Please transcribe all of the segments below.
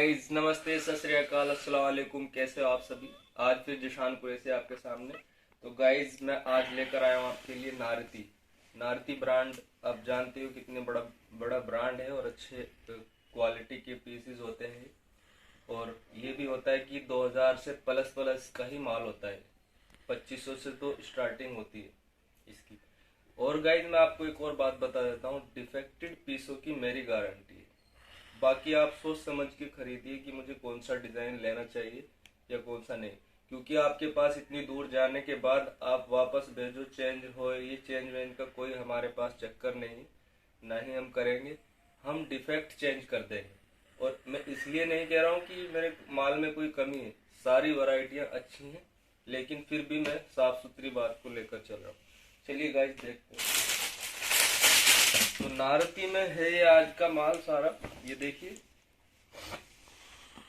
Guys नमस्ते, सत श्री अकाल, अस्सलाम वालेकुम। कैसे हो आप सभी। आज फिर जिशानपुरे से आपके सामने। तो गाइज मैं आज लेकर आया हूँ आपके लिए नारती ब्रांड। आप जानते हो कितने बड़ा बड़ा ब्रांड है और अच्छे क्वालिटी के पीसेस होते हैं। और ये भी होता है कि 2000 से प्लस प्लस का ही माल होता है। 2500 से तो स्टार्टिंग होती है इसकी। और गाइज मैं आपको एक और बात बता देता हूँ, डिफेक्टेड पीसों की मेरी गारंटी है। बाकी आप सोच समझ के खरीदिए कि मुझे कौन सा डिज़ाइन लेना चाहिए या कौन सा नहीं, क्योंकि आपके पास इतनी दूर जाने के बाद आप वापस भेजो चेंज हो, ये चेंज वेंज का कोई हमारे पास चक्कर नहीं, ना ही हम करेंगे। हम डिफेक्ट चेंज कर देंगे। और मैं इसलिए नहीं कह रहा हूँ कि मेरे माल में कोई कमी है, सारी वैरायटियाँ अच्छी हैं, लेकिन फिर भी मैं साफ सुथरी बात को लेकर चल रहा हूँ। चलिए गाइस देखते हैं। तो नारती में है ये आज का माल सारा। ये देखिए,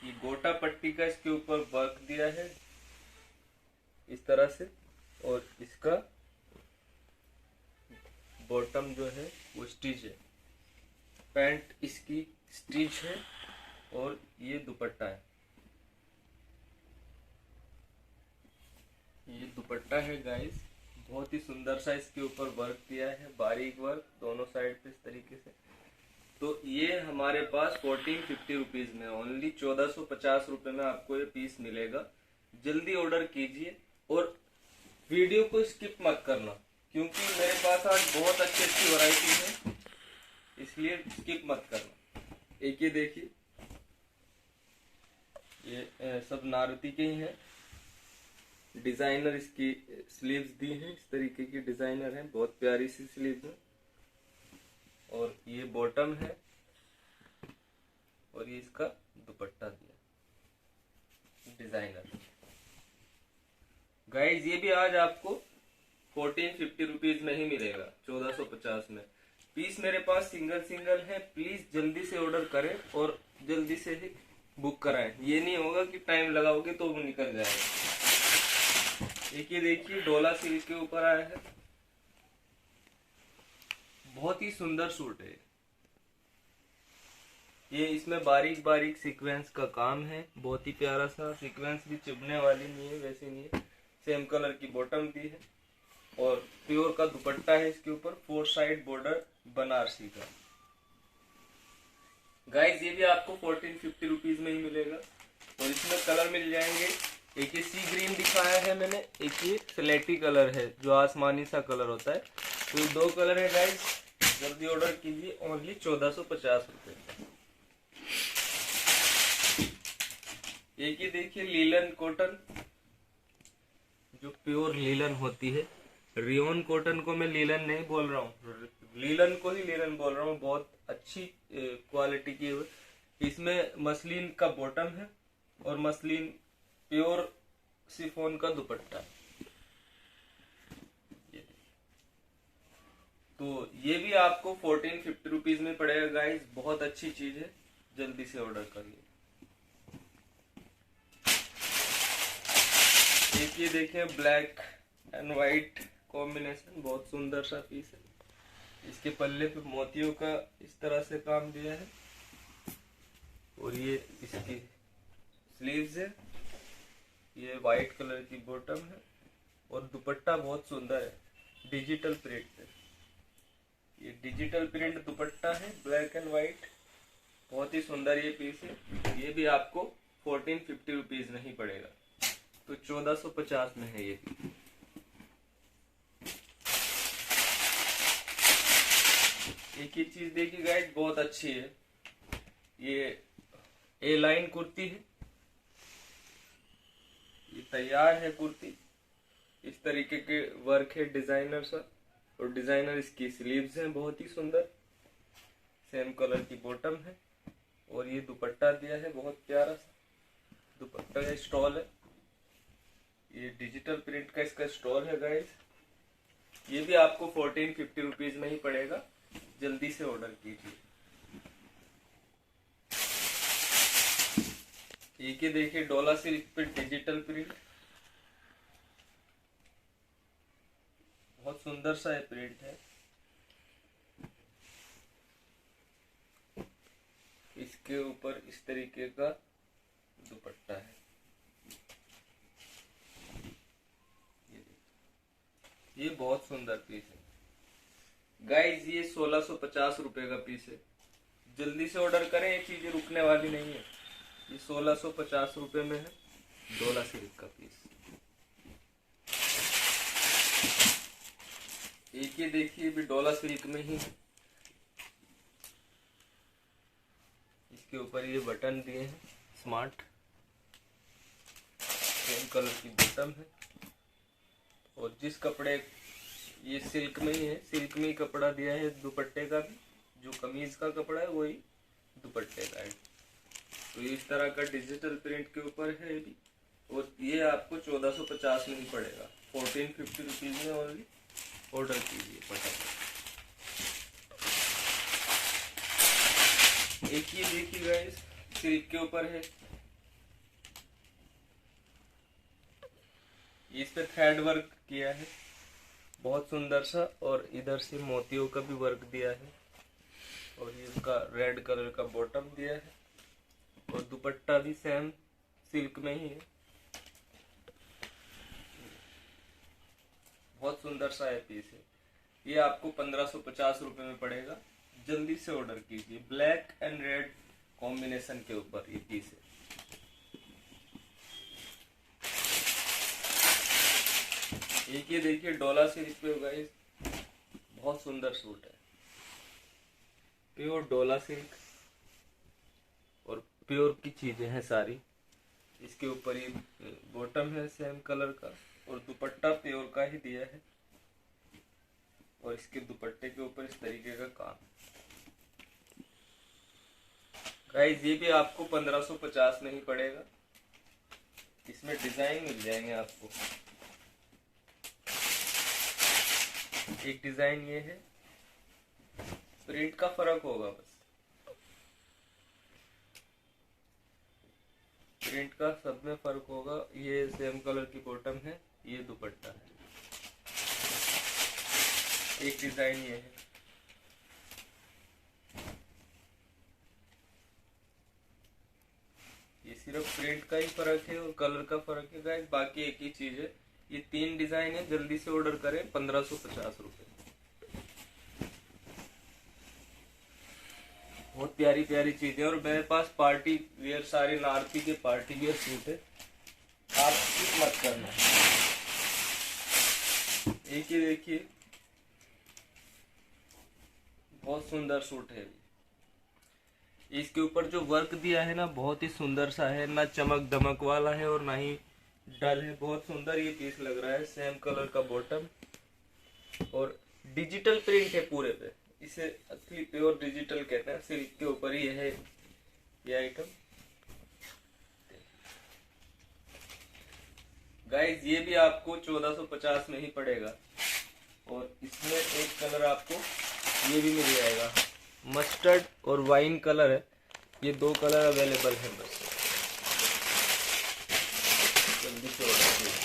ये गोटा पट्टी का इसके ऊपर वर्क दिया है इस तरह से, और इसका बॉटम जो है वो स्टिच है, पैंट इसकी स्टिच है, और ये दुपट्टा है। ये दुपट्टा है गाइस, बहुत ही सुंदर सा इसके ऊपर वर्क दिया है, बारीक वर्क दोनों साइड पे इस तरीके से। तो ये हमारे पास 1450 रुपीज में, ओनली 1450 रुपए में आपको ये पीस मिलेगा। जल्दी ऑर्डर कीजिए और वीडियो को स्किप मत करना, क्योंकि मेरे पास आज बहुत अच्छी अच्छी वैरायटी है, इसलिए स्किप मत करना। एक ये देखिए, ये सब नारती के ही हैं। डिजाइनर इसकी स्लीव्स दी हैं, इस तरीके की डिजाइनर है, बहुत प्यारी सी स्लीव्स है। और ये बॉटम है, और ये इसका दुपट्टा दिया डिजाइनर। गाइज ये भी आज आपको 1450 रुपीज में ही मिलेगा, 1450 में। पीस मेरे पास सिंगल सिंगल है, प्लीज जल्दी से ऑर्डर करें और जल्दी से ही बुक कराएं। ये नहीं होगा कि टाइम लगाओगे तो वो निकल जाएगा। एक ये देखिए, डोला सिल्क के ऊपर आया है, बहुत ही सुंदर सूट है ये। इसमें बारीक बारीक सीक्वेंस का काम है, बहुत ही प्यारा सा। सीक्वेंस भी चुभने वाली नहीं है, वैसे नहीं है। सेम कलर की बॉटम दी है, और प्योर का दुपट्टा है इसके ऊपर, 4 साइड बॉर्डर बनारसी का। गाइज ये भी आपको 1450 रुपीज में ही मिलेगा, और इसमें कलर मिल जाएंगे। एक ये सी ग्रीन दिखाया है मैंने, एक ये स्लेटी कलर है जो आसमानी सा कलर होता है। तो ये 2 कलर है गाइज, जल्दी ऑर्डर कीजिए, ओनली 1450 रुपए। एक ये देखिए, लीलन कॉटन, जो प्योर लीलन होती है। रियोन कॉटन को मैं लीलन नहीं बोल रहा हूँ, लीलन को ही लीलन बोल रहा हूँ। बहुत अच्छी क्वालिटी की है। इसमें मसलिन का बॉटम है, और मसलिन प्योर शिफॉन का दुपट्टा है। तो ये भी आपको 1450 रुपीज में पड़ेगा गाइस, बहुत अच्छी चीज है, जल्दी से ऑर्डर करिए। एक ये देखें, ब्लैक एंड व्हाइट कॉम्बिनेशन, बहुत सुंदर सा पीस है। इसके पल्ले पे मोतियों का इस तरह से काम दिया है, और ये इसकी स्लीव्स है। ये व्हाइट कलर की बॉटम है, और दुपट्टा बहुत सुंदर है, डिजिटल प्रिंट है। ये डिजिटल प्रिंट दुपट्टा है, ब्लैक एंड व्हाइट, बहुत ही सुंदर ये पीस है। ये भी आपको 1450 रुपीज नहीं पड़ेगा, तो 1450 में है ये भी। एक ही चीज देखिए गाइस, बहुत अच्छी है। ये ए लाइन कुर्ती है, ये तैयार है कुर्ती, इस तरीके के वर्क है डिजाइनर सा, और डिजाइनर इसकी स्लीव्स हैं बहुत ही सुंदर। सेम कलर की बॉटम है, और ये दुपट्टा दिया है बहुत प्यारा सा। दुपट्टा का स्टॉल है, ये डिजिटल प्रिंट का इसका स्टॉल है गाइस। ये भी आपको 1450 रुपीज में ही पड़ेगा, जल्दी से ऑर्डर कीजिए। एक ये देखिए, डोला सिल्क पे डिजिटल प्रिंट, बहुत सुंदर सा ये प्रिंट है। इसके ऊपर इस तरीके का ये बहुत सुंदर पीस है गाइज। ये 1650 रुपए का पीस है। जल्दी से ऑर्डर करें, ये चीजें रुकने वाली नहीं है। ये 1650 रुपए में है डोला सिल्क का पीस। एक ये देखिए भी डोला सिल्क में ही है। इसके ऊपर ये बटन दिए हैं स्मार्ट, सेम कलर की बटन है। और जिस कपड़े, ये सिल्क में ही है, सिल्क में ही कपड़ा दिया है दुपट्टे का भी। जो कमीज का कपड़ा है वही दुपट्टे का है। तो इस तरह का डिजिटल प्रिंट के ऊपर है भी। और ये आपको 1450 में ही पड़ेगा। 1450 रुपीज में ओनली। ऑर्डर कीजिए फटाफट। एक ये देखिए गाइस, सिल्क के ऊपर है। इस पे थ्रेड वर्क किया है बहुत सुंदर सा, और इधर से मोतियों का भी वर्क दिया है। और ये इसका रेड कलर का बॉटम दिया है, और दुपट्टा भी सेम सिल्क में ही है। बहुत सुंदर सा है पीस है। ये आपको 1550 रुपए में पड़ेगा। जल्दी से ऑर्डर कीजिए। ब्लैक एंड रेड कॉम्बिनेशन के ऊपर ये पीस है। एक ये देखिए डोला सिल्क पे गाइस, बहुत सुंदर सूट है। प्योर डोला सिल्क और प्योर की चीजें हैं सारी। इसके ऊपर ये बॉटम है सेम कलर का, और दुपट्टा प्योर का ही दिया है। और इसके दुपट्टे के ऊपर इस तरीके का काम। गाइस ये भी आपको 1550 में ही पड़ेगा। इसमें डिजाइन मिल जाएंगे आपको। एक डिजाइन ये है, प्रिंट का फर्क होगा बस। प्रिंट का सब में फर्क होगा। ये सेम कलर की बॉटम है, ये दुपट्टा है। एक डिजाइन ये है। ये सिर्फ प्रिंट का ही फर्क है और कलर का फर्क है गाइस, बाकी एक ही चीज है। ये 3 डिजाइन है। जल्दी से ऑर्डर करें। 1550 रुपए। बहुत प्यारी प्यारी चीजें। और मेरे पास पार्टी वेयर सारे नारती के पार्टी वेयर सूट है, आप स्किप मत करना। एक ही देखिए, बहुत सुंदर सूट है। इसके ऊपर जो वर्क दिया है ना, बहुत ही सुंदर सा है। ना चमक दमक वाला है और ना ही डल है। बहुत सुंदर ये पीस लग रहा है। सेम कलर का बॉटम और डिजिटल प्रिंट है पूरे पे। इसे असली प्योर डिजिटल कहते हैं। सिल्क के ऊपर ही है ये आइटम। गाइस ये भी आपको 1450 में ही पड़ेगा। और इसमें एक कलर आपको ये भी मिल जाएगा, मस्टर्ड और वाइन कलर है। ये 2 कलर अवेलेबल है बस। जल्दी से ऑर्डर कीजिए।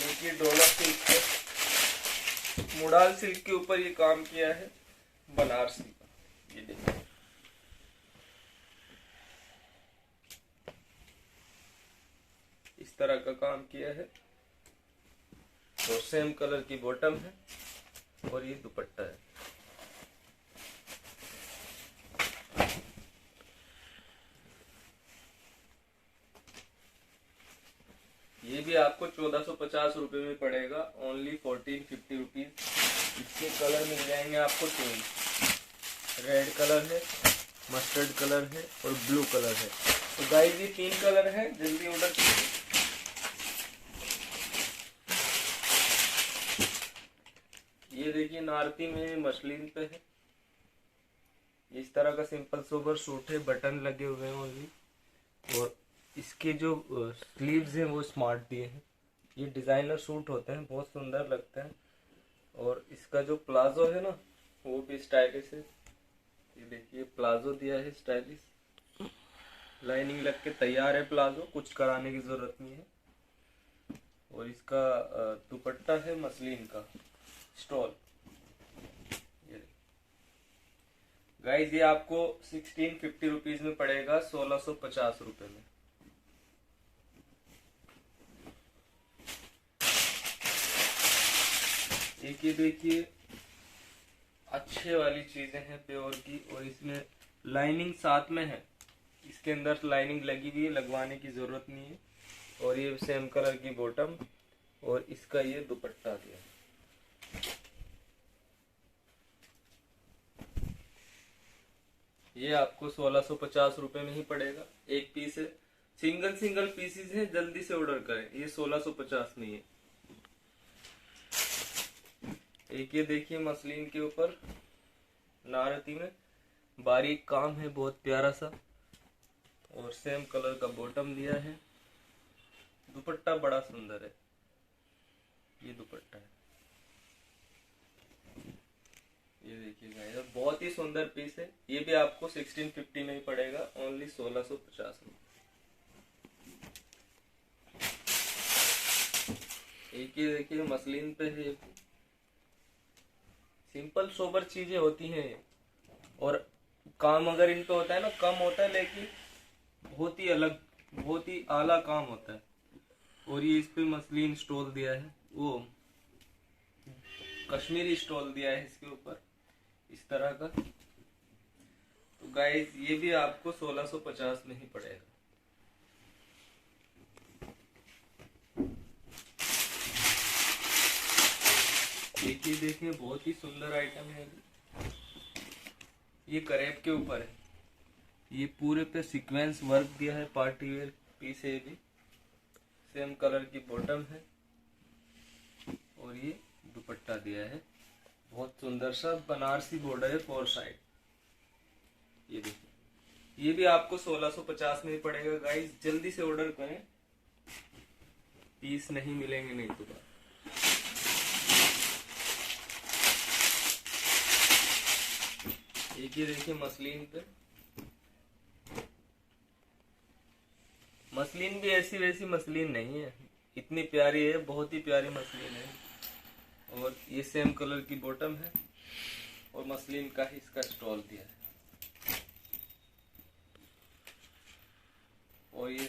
एक ये डोला सिल्क है, मुडाल सिल्क के ऊपर ये काम किया है, बनारसी का। ये देखिए, इस तरह का काम किया है। और सेम कलर की बॉटम है और ये दुपट्टा है। ये भी आपको 1450 रुपए में पड़ेगा। Only 1450 rupees. इसके कलर मिल जाएंगे आपको 3। रेड कलर है, मस्टर्ड कलर है और ब्लू कलर है। तो गाइस ये 3 कलर है। जल्दी ऑर्डर कीजिए। ये देखिए नारती में मसलिन पे है। इस तरह का सिंपल सोबर सूट है। बटन लगे हुए हैं ओनली। और इसके जो स्लीव्स हैं वो स्मार्ट दिए हैं। ये डिजाइनर सूट होते हैं, बहुत सुंदर लगते हैं। और इसका जो प्लाजो है ना, वो भी स्टाइलिश है। ये देखिए प्लाजो दिया है स्टाइलिश। लाइनिंग लग के तैयार है प्लाजो, कुछ कराने की जरूरत नहीं है। और इसका दुपट्टा है मसलिन का स्टॉल। गाइस ये आपको 1650 रुपीज में पड़ेगा। 1650 रुपए में। एक ये देखिए अच्छे वाली चीजें हैं प्योर की, और इसमें लाइनिंग साथ में है, इसके अंदर लाइनिंग लगी हुई है, लगवाने की जरूरत नहीं है। और ये सेम कलर की बॉटम, और इसका ये दुपट्टा दिया। ये आपको 1650 रुपए में ही पड़ेगा। एक पीस है, सिंगल सिंगल पीसेस है, जल्दी से ऑर्डर करें। ये 1650 में है। एक ये देखिए मसलिन के ऊपर नारती में बारीक काम है, बहुत प्यारा सा, और सेम कलर का बॉटम दिया है। दुपट्टा बड़ा सुंदर है, ये दुपट्टा है, ये देखिएगा, बहुत ही सुंदर पीस है। ये भी आपको 1650 में ही पड़ेगा, ओनली 1650 में। एक ये देखिए मसलिन पे है, सिंपल सोबर चीजें होती हैं, और काम अगर इन पे होता है ना कम होता है, लेकिन बहुत ही अलग, बहुत ही आला काम होता है। और ये इस पे मसलिन स्टोल दिया है, वो कश्मीरी स्टोल दिया है इसके ऊपर, इस तरह का। तो गाइस ये भी आपको 1650 में ही पड़ेगा। देखिए देखिए बहुत ही सुंदर आइटम है। ये करेब के ऊपर है, ये पूरे पे सीक्वेंस वर्क दिया है, पार्टी वेयर पीस है। भी सेम कलर की बॉटम है, और ये दुपट्टा दिया है, बहुत सुंदर सा बनारसी बॉर्डर है 4 साइड। ये देखिए, ये भी आपको 1650 में ही पड़ेगा। गाइस जल्दी से ऑर्डर करें, पीस नहीं मिलेंगे नहीं तो। एक ये देखिए मसलिन पे, मसलिन भी ऐसी वैसी मसलिन नहीं है, इतनी प्यारी है, बहुत ही प्यारी मसलिन है। और ये सेम कलर की बॉटम है, और मसलिन का ही इसका स्टॉल दिया है, और ये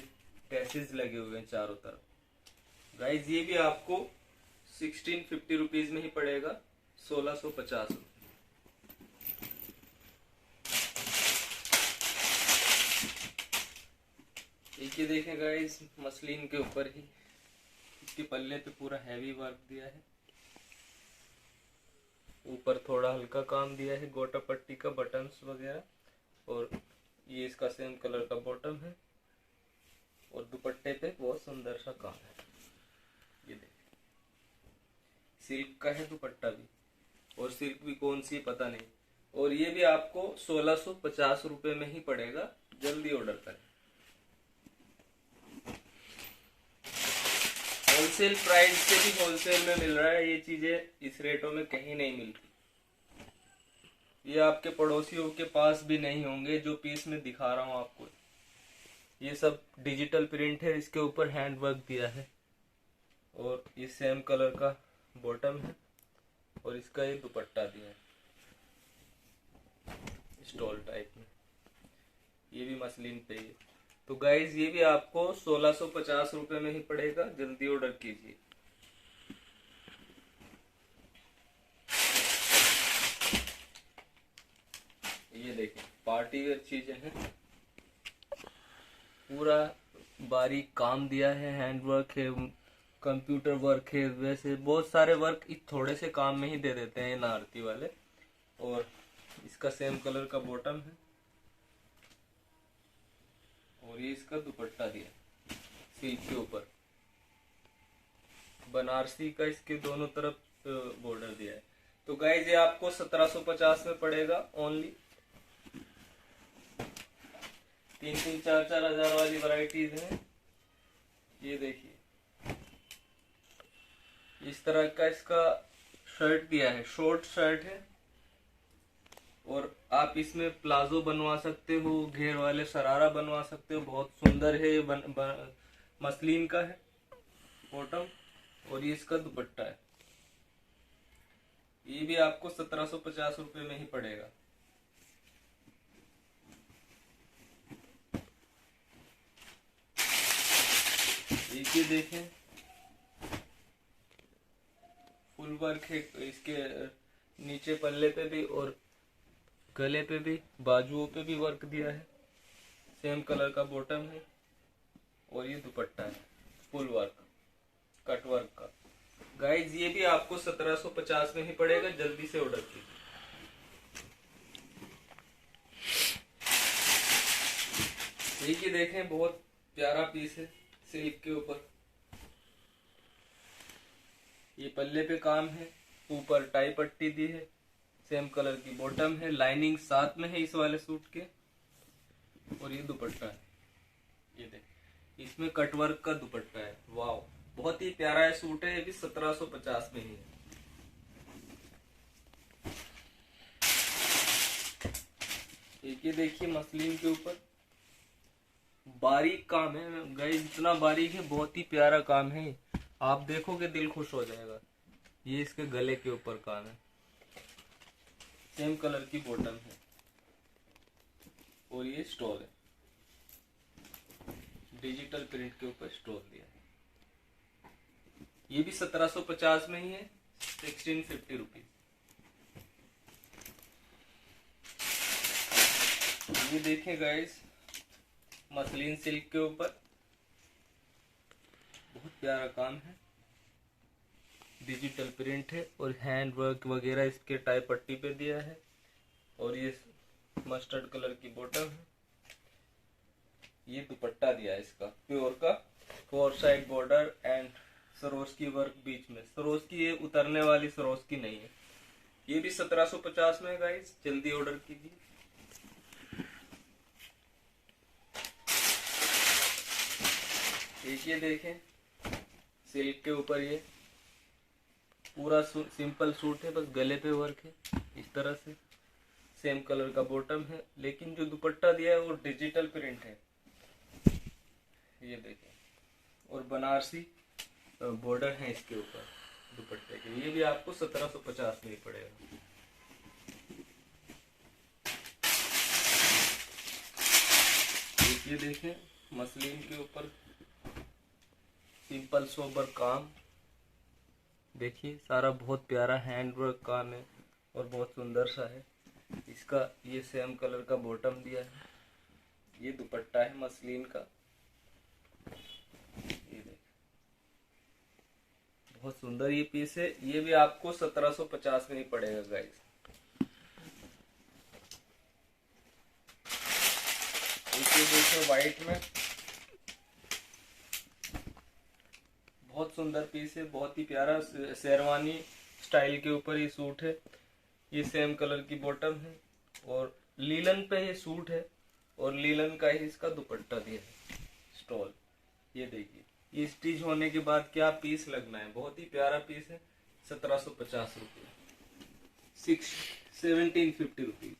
टैसेस लगे हुए हैं चारों तरफ। गाइज ये भी आपको 1650 रुपीज में ही पड़ेगा, 1650 रुपये। एक ये देखें गाइस मसलिन के ऊपर ही, इसके पल्ले पे पूरा हैवी वर्क दिया है, ऊपर थोड़ा हल्का काम दिया है, गोटा पट्टी का बटन्स वगैरह, और ये इसका सेम कलर का बॉटम है, और दुपट्टे पे बहुत सुंदर सा काम है। ये देखिए सिल्क का है दुपट्टा भी, और सिल्क भी कौन सी पता नहीं। और ये भी आपको 1650 रुपये में ही पड़ेगा, जल्दी ऑर्डर करें। होलसेल प्राइस से भी होलसेल में मिल रहा है, ये चीजें इस रेटों में कहीं नहीं मिलती। ये आपके पड़ोसियों के पास भी नहीं होंगे जो पीस में दिखा रहा हूँ आपको। ये सब डिजिटल प्रिंट है, इसके ऊपर हैंड वर्क दिया है, और ये सेम कलर का बॉटम है, और इसका ये दुपट्टा दिया है स्टॉल टाइप में। ये भी मसलिन पे है। तो गाइज ये भी आपको 1650 रुपये में ही पड़ेगा, जल्दी ऑर्डर कीजिए। ये देखिए पार्टी वेयर चीजें हैं, पूरा बारीक काम दिया है, हैंड वर्क है, कंप्यूटर वर्क है, वैसे बहुत सारे वर्क इस थोड़े से काम में ही दे देते हैं नारती वाले। और इसका सेम कलर का बॉटम है, और ये इसका दुपट्टा दिया सिल्क के ऊपर, बनारसी का इसके दोनों तरफ बॉर्डर दिया है। तो गाइज ये आपको 1750 में पड़ेगा ओनली। 3-3, 4-4 हजार वाली वैरायटीज हैं। ये देखिए इस तरह का इसका शर्ट दिया है, शॉर्ट शर्ट है, और आप इसमें प्लाजो बनवा सकते हो, घेर वाले शरारा बनवा सकते हो, बहुत सुंदर है। मसलिन का है बॉटम, और ये इसका दुपट्टा है। ये भी आपको 1750 रुपये में ही पड़ेगा। एक ये देखें फुल फुल वर्क है इसके नीचे पल्ले पे भी और गले पे भी, बाजुओं पे भी वर्क दिया है। सेम कलर का बॉटम है और ये दुपट्टा है फुल वर्क कट वर्क का। गाइज ये भी आपको 1750 में ही पड़ेगा, जल्दी से ऑर्डर कीजिए। ये देखें बहुत प्यारा पीस है सिल्क के ऊपर। ये पल्ले पे काम है, ऊपर टाई पट्टी दी है, सेम कलर की बॉटम है, लाइनिंग साथ में है इस वाले सूट के, और ये दुपट्टा है। ये देख इसमें कटवर्क का दुपट्टा है। वाह बहुत ही प्यारा है सूट है। ये भी 1750 में ही है। एक ये देखिए मसलिन के ऊपर बारीक काम है गाइस, इतना बारीक है, बहुत ही प्यारा काम है। आप देखोगे दिल खुश हो जाएगा। ये इसके गले के ऊपर काम है, सेम कलर की बॉटम है और ये स्टोल है, डिजिटल प्रिंट के ऊपर स्टोल दिया है। ये भी 1750 में ही है, 1650 रुपीज। ये देखें गाइस मसलिन सिल्क के ऊपर बहुत प्यारा काम है, डिजिटल प्रिंट है और हैंड वर्क वगैरह इसके टाई पट्टी पे दिया है। और ये मस्टर्ड कलर की बॉटम है, ये दुपट्टा दिया है इसका प्योर का, 4 side border and Swarovski work बीच में। सरोस्की ये उतरने वाली सरोस्की नहीं है। ये भी 1750 में है गाइस, जल्दी ऑर्डर कीजिए। एक ये देखें सिल्क के ऊपर ये पूरा सिंपल सूट है, बस गले पे वर्क है इस तरह से, सेम कलर का बॉटम है, लेकिन जो दुपट्टा दिया है वो डिजिटल प्रिंट है। ये देखें और बनारसी बॉर्डर है इसके ऊपर दुपट्टे के। ये भी आपको 1750 में ही पड़ेगा। ये देखें मसलिन के ऊपर सिंपल सोबर काम, देखिए सारा बहुत प्यारा हैंड वर्क काम है और बहुत सुंदर सा है। इसका ये सेम कलर का बॉटम दिया है, ये दुपट्टा है मसलिन का। ये देख बहुत सुंदर ये पीस है। ये भी आपको 1750 में ही पड़ेगा गाइस। ये देखो व्हाइट में बहुत सुंदर पीस है, बहुत ही प्यारा शेरवानी स्टाइल के ऊपर ये सूट है। ये सेम कलर की बॉटम है और लीलन पे ये सूट है और लीलन का ही इसका दुपट्टा दिया है स्टॉल। ये देखिए ये स्टिच होने के बाद क्या पीस लगना है, बहुत ही प्यारा पीस है। 1750 रुपये, 1750 रुपीज।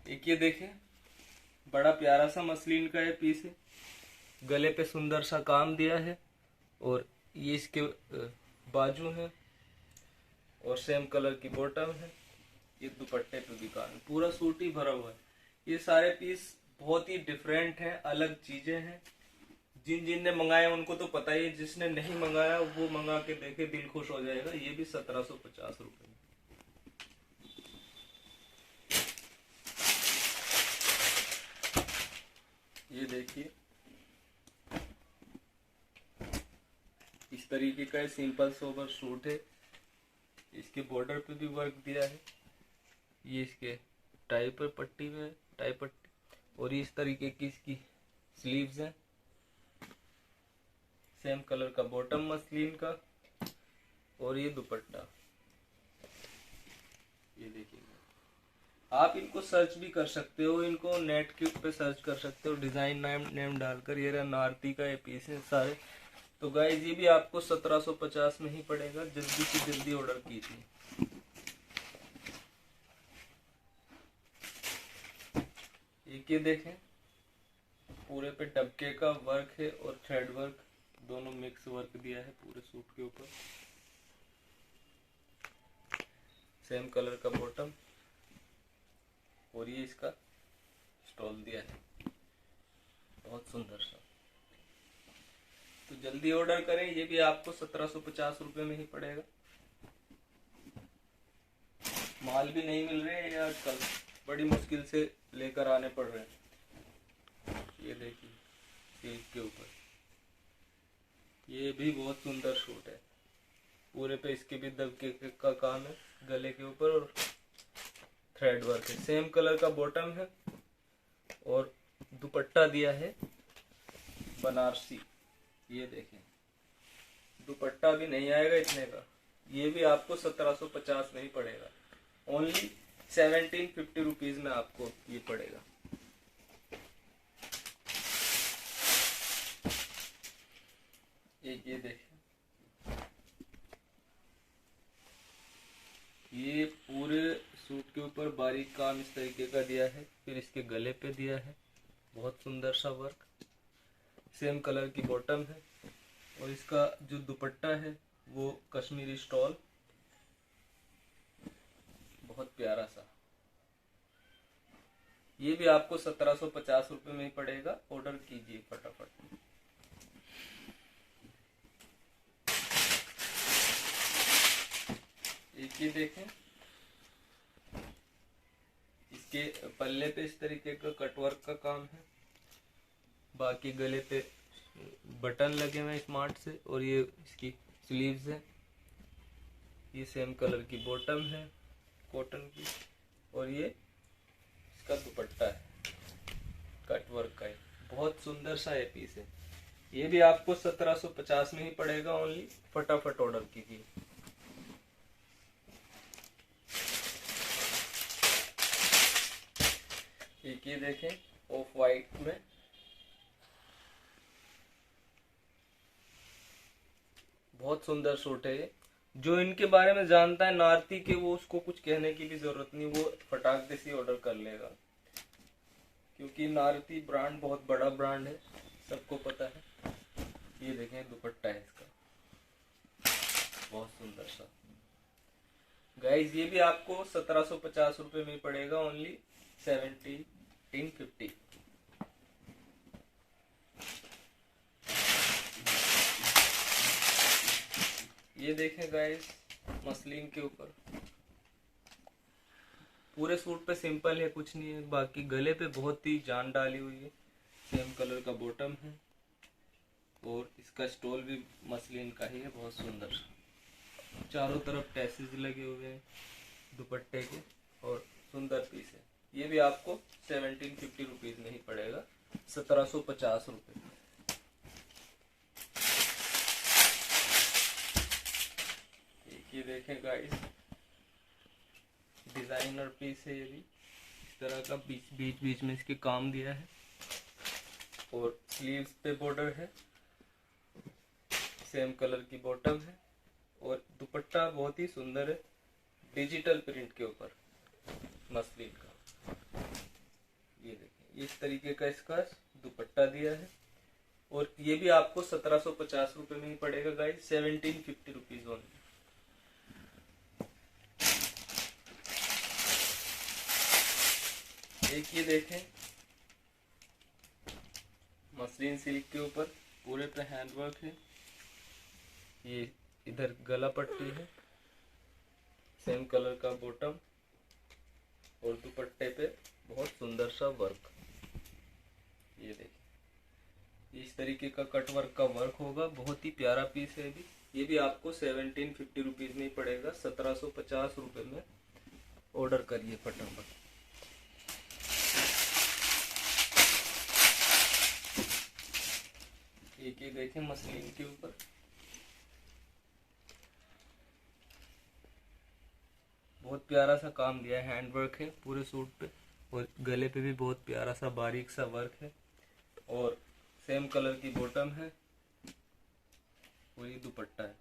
एक ये देखें बड़ा प्यारा सा मसलिन का ये पीस है, गले पे सुंदर सा काम दिया है और ये इसके बाजू है और सेम कलर की बॉटम है। ये दुपट्टे पे भी काम है, पूरा सूट ही भरा हुआ है। ये सारे पीस बहुत ही डिफरेंट हैं, अलग चीजें हैं। जिन जिन ने मंगाया उनको तो पता ही है, जिसने नहीं मंगाया वो मंगा के देखे, दिल खुश हो जाएगा। ये भी 1750 रुपये। ये देखिए इस तरीके का सिंपल सोबर सूट है, इसके बॉर्डर पे भी वर्क दिया है। ये इसके टाई पर पट्टी में टाई पट्टी और इस तरीके की इसकी स्लीव्स हैं, सेम कलर का बॉटम मसलिन का और ये दुपट्टा। ये देखिए आप इनको सर्च भी कर सकते हो, इनको नेट के पे सर्च कर सकते हो, डिजाइन नेम डालकर। ये नारती का ये पीस है सारे। तो गाइस ये भी आपको 1750 में ही पड़ेगा, जल्दी से जल्दी ऑर्डर कीजिए। एक ये देखें पूरे पे डबके का वर्क है और थ्रेड वर्क दोनों मिक्स वर्क दिया है पूरे सूट के ऊपर, सेम कलर का बॉटम और ये इसका स्टॉल दिया है बहुत सुंदर सा। तो जल्दी ऑर्डर करें, ये भी आपको 1750 रुपये में ही पड़ेगा। माल भी नहीं मिल रहे हैं आजकल, बड़ी मुश्किल से लेकर आने पड़ रहे हैं। ये देखिए सिल्क के ऊपर, ये भी बहुत सुंदर सूट है। पूरे पे इसके भी दबके का काम है, गले के ऊपर और थ्रेड वर्क है। सेम कलर का बॉटम है और दुपट्टा दिया है बनारसी। ये देखें, दुपट्टा भी नहीं आएगा इतने का, ये भी आपको 1750 में ही पड़ेगा। ओनली 1750 रुपीज में आपको ये पड़ेगा। एक ये देखें, ये पूरे सूट के ऊपर बारीक काम इस तरीके का दिया है, फिर इसके गले पे दिया है बहुत सुंदर सा वर्क। सेम कलर की बॉटम है और इसका जो दुपट्टा है वो कश्मीरी स्टॉल, बहुत प्यारा सा। ये भी आपको 1750 रुपये में ही पड़ेगा। ऑर्डर कीजिए फटाफट। एक ये देखें, इसके पल्ले पे इस तरीके का कटवर्क का काम है, बाकी गले पे बटन लगे हुए हैं स्मार्ट से, और ये इसकी स्लीव्स है। ये सेम कलर की बॉटम है कॉटन की, और ये इसका दुपट्टा है कटवर्क का है। बहुत सुंदर सा ये पीस है। ये भी आपको 1750 में ही पड़ेगा ओनली। फटाफट ऑर्डर कीजिए। एक ये देखें ऑफ वाइट में, बहुत सुंदर सूट है ये। जो इनके बारे में जानता है नारती के, वो उसको कुछ कहने की भी जरूरत नहीं, वो फटाक दे से ऑर्डर कर लेगा, क्योंकि नारती ब्रांड बहुत बड़ा ब्रांड है, सबको पता है। ये देखें दुपट्टा है इसका, बहुत सुंदर सा। गाइस ये भी आपको 1750 रुपये में पड़ेगा ओनली 1750। ये देखें गाइस, मसलिन के ऊपर पूरे सूट पे सिंपल है, कुछ नहीं है, बाकी गले पे बहुत ही जान डाली हुई है। सेम कलर का बॉटम है और इसका स्टोल भी मसलिन का ही है, बहुत सुंदर। चारों तरफ टैसेज लगे हुए हैं दुपट्टे के, और सुंदर पीस है। ये भी आपको 1750 रुपीज में ही पड़ेगा, 1750 रुपये। ये देखें गाइस, डिजाइनर पीस है ये भी। इस तरह का बीच बीच में इसके काम दिया है, और स्लीव्स पे बॉर्डर है। सेम कलर की बॉटम है और दुपट्टा बहुत ही सुंदर है, डिजिटल प्रिंट के ऊपर मसलिन का। ये देखिए, इस तरीके का इसका दुपट्टा दिया है, और ये भी आपको 1750 रुपये में ही पड़ेगा गाइस, 1750 रुपीज ओनली। एक ये देखें, मसलिन सिल्क के ऊपर पूरे पे हैंडवर्क है। ये इधर गला पट्टी है, सेम कलर का बॉटम, और दुपट्टे पे बहुत सुंदर सा वर्क। ये देखिए, इस तरीके का कट वर्क का वर्क होगा, बहुत ही प्यारा पीस है भी। ये भी आपको 1750 रुपीज में ही पड़ेगा, 1750 रुपये में। ऑर्डर करिए फटाफट। एक ये देखें, मसलिन के ऊपर बहुत प्यारा सा काम दिया है, हैंडवर्क है पूरे सूट पे, और गले पे भी बहुत प्यारा सा बारीक सा वर्क है, और सेम कलर की बॉटम है, वही दुपट्टा है।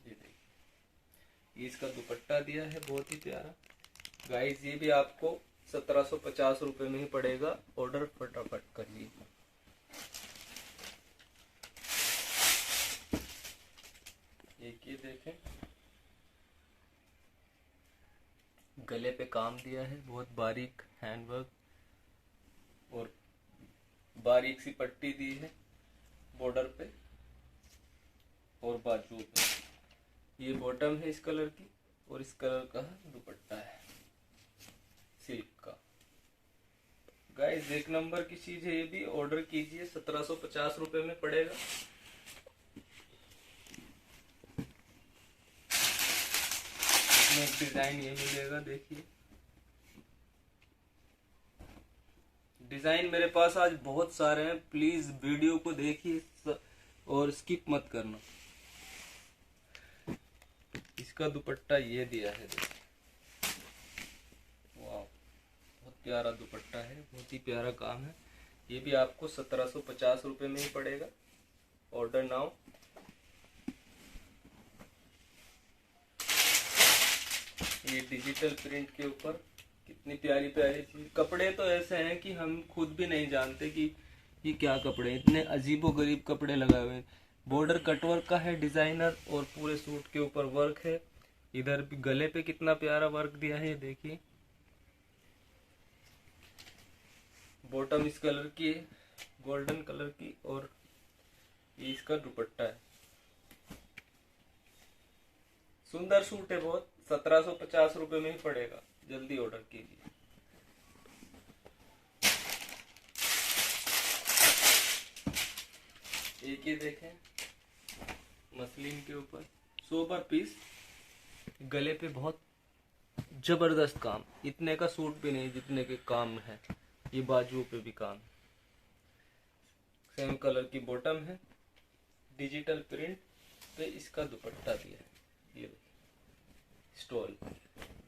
ये देखिए, ये इसका दुपट्टा दिया है, बहुत ही प्यारा। गाइस ये भी आपको 1750 रुपये में ही पड़ेगा। ऑर्डर फटाफट करिए। एक ये देखें, गले पे काम दिया है, बहुत बारीक हैंडवर्क, और बारीक सी पट्टी दी है बॉर्डर पे और बाजू पे। ये बॉटम है इस कलर की और इस कलर का दुपट्टा है सिल्क का। गाइस एक नंबर की चीज है, ये भी ऑर्डर कीजिए, 1750 रुपए में पड़ेगा। इसमें एक डिजाइन ये मिलेगा, देखिए डिजाइन मेरे पास आज बहुत सारे हैं, प्लीज वीडियो को देखिए और स्किप मत करना। इसका दुपट्टा ये दिया है, देखिए वाह बहुत प्यारा दुपट्टा है, बहुत ही प्यारा काम है। ये भी आपको 1750 रुपए में ही पड़ेगा। Order now. ये डिजिटल प्रिंट के ऊपर कितनी प्यारी प्यारी चीज। कपड़े तो ऐसे हैं कि हम खुद भी नहीं जानते कि ये क्या कपड़े, इतने अजीबोगरीब कपड़े लगाए हुए हैं। बॉर्डर कटवर्क का है डिजाइनर और पूरे सूट के ऊपर वर्क है। इधर भी गले पे कितना प्यारा वर्क दिया है, देखिए बॉटम इस कलर की है, गोल्डन कलर की, और ये इसका दुपट्टा है। सुंदर सूट है बहुत, 1750 रुपए में ही पड़ेगा, जल्दी ऑर्डर कीजिए। एक ये देखें मसलिन के ऊपर सोबर पीस, गले पे बहुत जबरदस्त काम, इतने का सूट भी नहीं जितने के काम है। ये बाजुओं पे भी काम, सेम कलर की बॉटम है, डिजिटल प्रिंट पे इसका दुपट्टा दिया है। ये स्टॉल,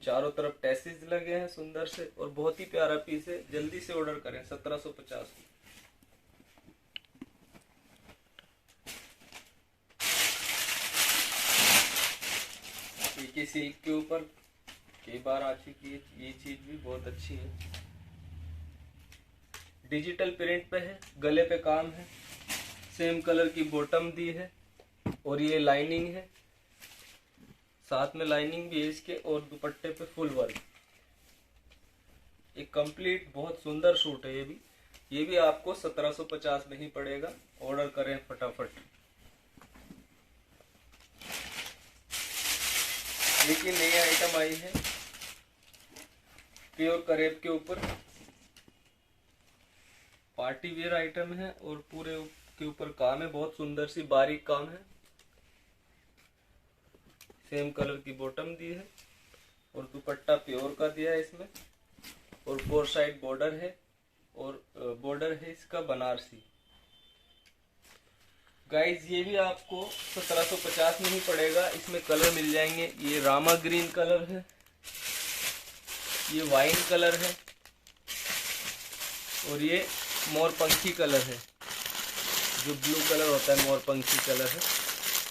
चारों तरफ टैसेज लगे हैं सुंदर से और बहुत ही प्यारा पीस है। जल्दी से ऑर्डर करें, 1750। एक सिल्क के ऊपर कई बार आ चुकी है, ये चीज भी बहुत अच्छी है। डिजिटल प्रिंट पे है, गले पे काम है, सेम कलर की बॉटम दी है और ये लाइनिंग है, साथ में लाइनिंग भी है इसके, और दुपट्टे पे फुल वर्क। एक कंप्लीट बहुत सुंदर सूट है ये भी आपको 1750 में ही पड़ेगा। ऑर्डर करें फटाफट। एक ही नई आइटम आई है प्योर करेब के ऊपर, पार्टी वेयर आइटम है और पूरे के ऊपर काम है, बहुत सुंदर सी बारीक काम है। सेम कलर की बॉटम दी है और दुपट्टा प्योर का दिया है इसमें, और 4 साइड बॉर्डर है, और बॉर्डर है इसका बनारसी। गाइज ये भी आपको 1750 में ही पड़ेगा। इसमें कलर मिल जाएंगे, ये रामा ग्रीन कलर है, ये वाइन कलर है, और ये मोरपंखी कलर है, जो ब्लू कलर होता है मोरपंखी कलर है।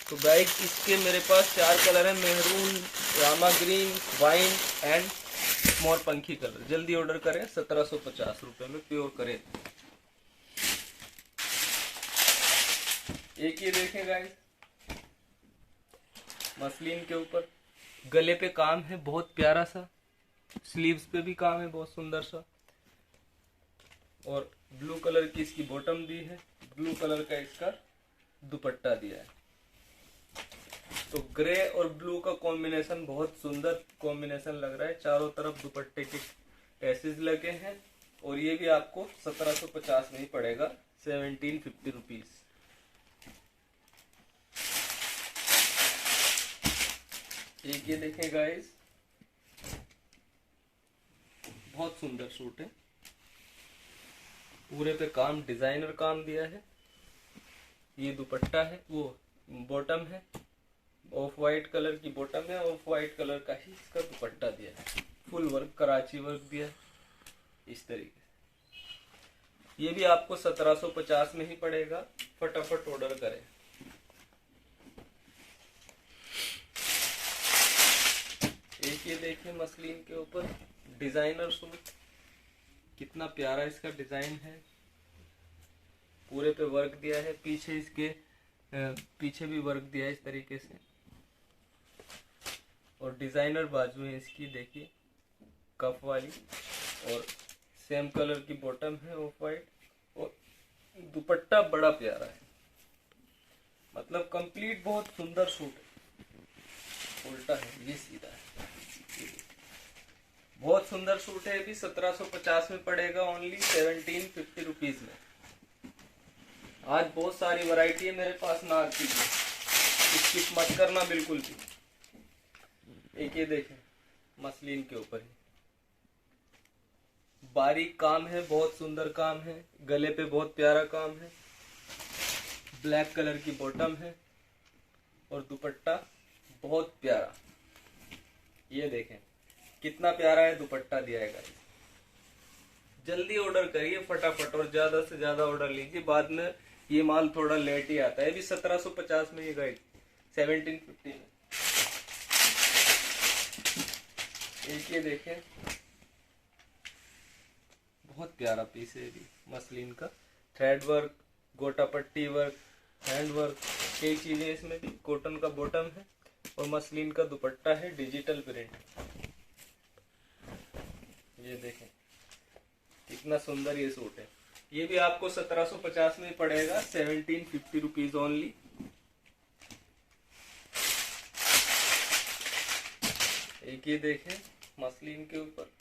तो गाइज इसके मेरे पास 4 कलर है, मेहरून, रामा ग्रीन, वाइन एंड मोरपंखी कलर। जल्दी ऑर्डर करें, 1750 रुपए में प्योर करें। एक ये देखें गाइस, मसलिन के ऊपर गले पे काम है बहुत प्यारा सा, स्लीव्स पे भी काम है बहुत सुंदर सा, और ब्लू कलर की इसकी बॉटम दी है, ब्लू कलर का इसका दुपट्टा दिया है। तो ग्रे और ब्लू का कॉम्बिनेशन बहुत सुंदर कॉम्बिनेशन लग रहा है। चारों तरफ दुपट्टे के टैसेज लगे हैं, और ये भी आपको 1750 में ही पड़ेगा, 1750 रुपीज। एक ये देखें गाइस, बहुत सुंदर सूट है, पूरे पे काम, डिजाइनर काम दिया है। ये दुपट्टा है, वो बॉटम है, ऑफ वाइट कलर की बॉटम है, ऑफ वाइट कलर का ही इसका दुपट्टा दिया है, फुल वर्क, कराची वर्क दिया है इस तरीके से। ये भी आपको 1750 में ही पड़ेगा, फटाफट ऑर्डर करें। एक ये देखिए मसलिन के ऊपर डिजाइनर सूट, कितना प्यारा इसका डिजाइन है, पूरे पे वर्क दिया है, पीछे इसके पीछे भी वर्क दिया है इस तरीके से, और डिजाइनर बाजू है इसकी, देखिए कफ वाली, और सेम कलर की बॉटम है ऑफ वाइट, और दुपट्टा बड़ा प्यारा है, मतलब कंप्लीट बहुत सुंदर सूट है। उल्टा है, ये सीधा है। बहुत सुंदर सूट है। भी 1750 में पड़ेगा, ओनली 1750 रुपीज में। आज बहुत सारी वैरायटी है मेरे पास नारती की, स्किप मत करना बिल्कुल भी। एक ये देखें, मसलिन के ऊपर ही बारीक काम है, बहुत सुंदर काम है, गले पे बहुत प्यारा काम है, ब्लैक कलर की बॉटम है और दुपट्टा बहुत प्यारा। ये देखें कितना प्यारा है दुपट्टा दिया है गाइस। जल्दी ऑर्डर करिए फटाफट और ज्यादा से ज्यादा ऑर्डर लीजिए, बाद में ये माल थोड़ा लेट ही आता है। भी 1750 में ये गाइस, 1750 में। एक ये देखें, बहुत प्यारा पीस है भी, मसलिन का थ्रेड वर्क, गोटा पट्टी वर्क, हैंड वर्क, कई चीजें इसमें भी। कॉटन का बॉटम है और मसलिन का दुपट्टा है, डिजिटल प्रिंट। ये देखें कितना सुंदर ये सूट है। ये भी आपको 1750 में पड़ेगा, 1750 रुपीज ओनली। एक ये देखें मसलिन के ऊपर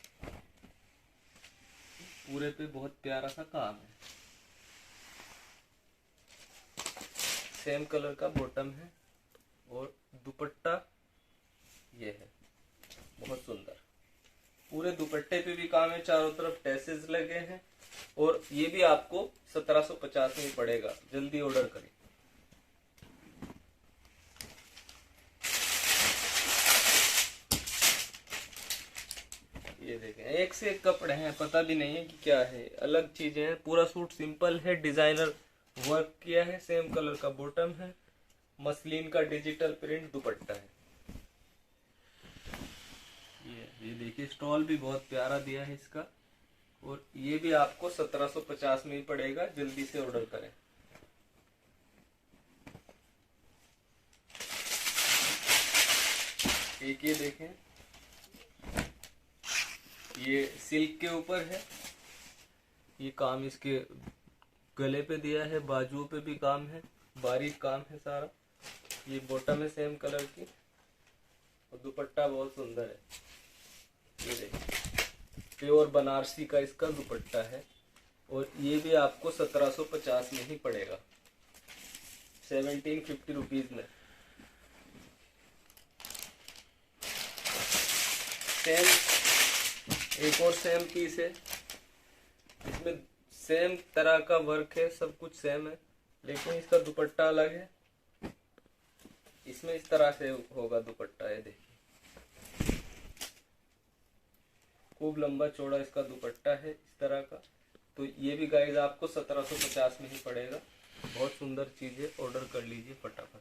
पूरे पे बहुत प्यारा सा काम है, सेम कलर का बॉटम है और दुपट्टा ये है, बहुत सुंदर। पूरे दुपट्टे पे भी काम है, चारों तरफ टैसेस लगे हैं और ये भी आपको 1750 में पड़ेगा। जल्दी ऑर्डर करें। ये देखें एक से एक कपड़े हैं, पता भी नहीं है कि क्या है, अलग चीजें हैं। पूरा सूट सिंपल है, डिजाइनर वर्क किया है, सेम कलर का बॉटम है, मसलिन का डिजिटल प्रिंट दुपट्टा है। ये देखिए स्टॉल भी बहुत प्यारा दिया है इसका, और ये भी आपको 1750 में ही पड़ेगा। जल्दी से ऑर्डर करें। एक ये देखें, ये सिल्क के ऊपर है, ये काम इसके गले पे दिया है, बाजुओं पे भी काम है, बारीक काम है सारा। ये बॉटम है सेम कलर की और दुपट्टा बहुत सुंदर है। ये देखिए प्योर बनारसी का इसका दुपट्टा है और ये भी आपको 1750 में ही पड़ेगा, 1750 रुपीज में। सेम एक और सेम पीस है, इसमें सेम तरह का वर्क है, सब कुछ सेम है, लेकिन इसका दुपट्टा अलग है। इसमें इस तरह से होगा दुपट्टा, ये देखिए खूब लंबा चौड़ा इसका दुपट्टा है इस तरह का। तो ये भी गाइस आपको 1750 में ही पड़ेगा। बहुत सुंदर चीज है, ऑर्डर कर लीजिए फटाफट।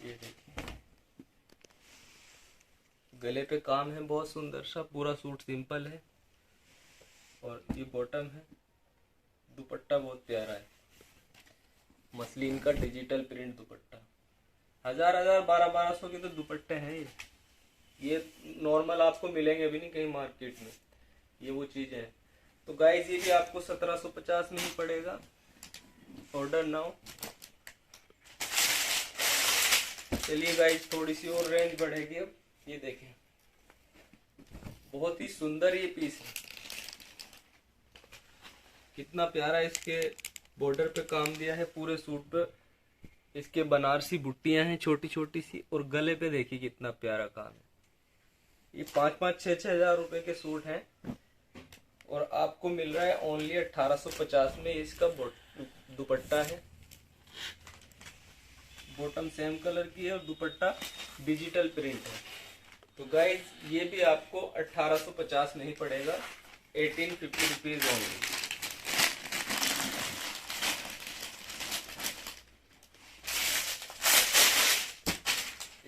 ये देखिए गले पे काम है बहुत सुंदर सा, पूरा सूट सिंपल है और ये बॉटम है, दुपट्टा बहुत प्यारा है, मसलिन का डिजिटल प्रिंट दुपट्टा। 1000 1200 के तो दुपट्टे हैं ये नॉर्मल आपको मिलेंगे भी नहीं कहीं मार्केट में, ये वो चीजें हैं। तो गाइस ये भी आपको 1750 में ही पड़ेगा। Order now. चलिए गाइस थोड़ी सी और रेंज बढ़ेगी अब। ये देखें बहुत ही सुंदर ये पीस है, कितना प्यारा इसके बॉर्डर पे काम दिया है, पूरे सूट पे इसके बनारसी बुट्टियां हैं छोटी छोटी सी, और गले पे देखिए कितना प्यारा काम है। ये 5-5 6 हजार रुपए के सूट हैं और आपको मिल रहा है ओनली 1850 में। इसका दुपट्टा है, बॉटम सेम कलर की है और दुपट्टा डिजिटल प्रिंट है। तो गाइस ये भी आपको 1850 में ही पड़ेगा, 1850 रुपीज ओनली।